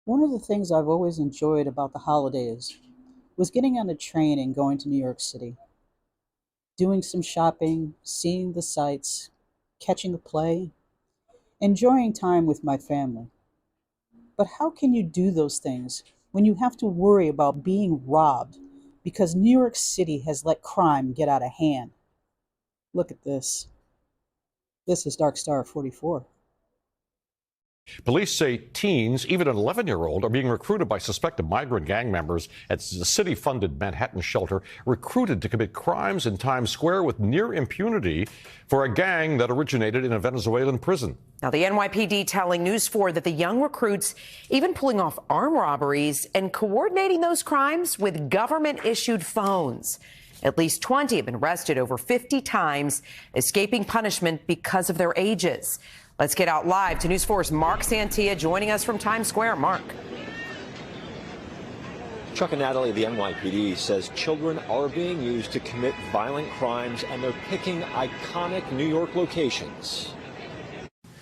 One of the things I've always enjoyed about the holidays was getting on a train and going to New York City, doing some shopping, seeing the sights, catching a play, enjoying time with my family. But how can you do those things when you have to worry about being robbed because New York City has let crime get out of hand? Look at this. This is Dark Star 44. Police say teens, even an 11-year-old, are being recruited by suspected migrant gang members at the city-funded Manhattan shelter, recruited to commit crimes in Times Square with near impunity for a gang that originated in a Venezuelan prison. Now, the NYPD telling News 4 that the young recruits even pulling off armed robberies and coordinating those crimes with government-issued phones. At least 20 have been arrested over 50 times, escaping punishment because of their ages. Let's get out live to News 4's Mark Santia joining us from Times Square. Mark. Chuck and Natalie, the NYPD says children are being used to commit violent crimes, and they're picking iconic New York locations.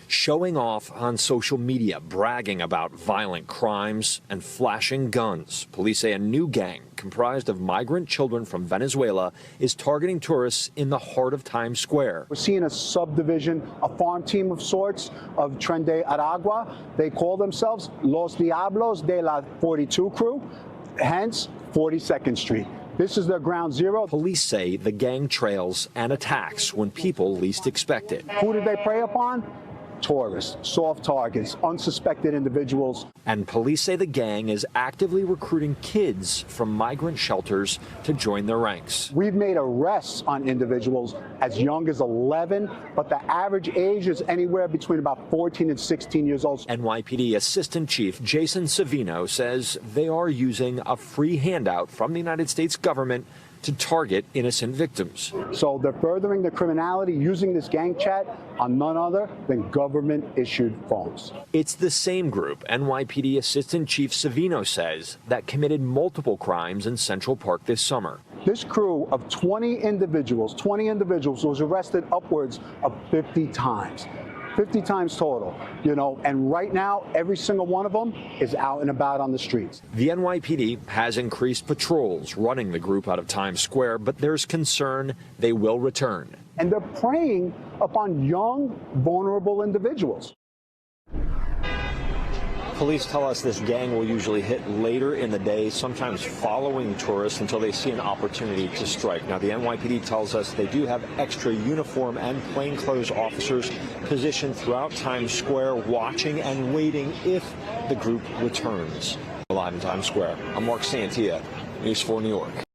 Showing off on social media, bragging about violent crimes and flashing guns. Police say a new gang comprised of migrant children from Venezuela is targeting tourists in the heart of Times Square. We're seeing a subdivision, a farm team of sorts of Tren de Aragua. They call themselves Los Diablos de la 42 crew, hence 42nd Street. This is their ground zero. Police say the gang trails and attacks when people least expect it. Who did they prey upon? Tourists, soft targets, unsuspected individuals. And police say the gang is actively recruiting kids from migrant shelters to join their ranks. We've made arrests on individuals as young as 11, but the average age is anywhere between about 14 and 16 years old. NYPD Assistant Chief Jason Savino says they are using a free handout from the United States government to target innocent victims. So they're furthering the criminality using this gang chat on none other than government-issued phones. It's the same group, NYPD Assistant Chief Savino says, that committed multiple crimes in Central Park this summer. This crew of 20 individuals was arrested upwards of 50 times. 50 times total, and right now, every single one of them is out and about on the streets. The NYPD has increased patrols running the group out of Times Square, but there's concern they will return. And they're preying upon young, vulnerable individuals. Police tell us this gang will usually hit later in the day, sometimes following tourists until they see an opportunity to strike. Now, the NYPD tells us they do have extra uniform and plainclothes officers positioned throughout Times Square, watching and waiting if the group returns. Live in Times Square, I'm Mark Santia, News 4 New York.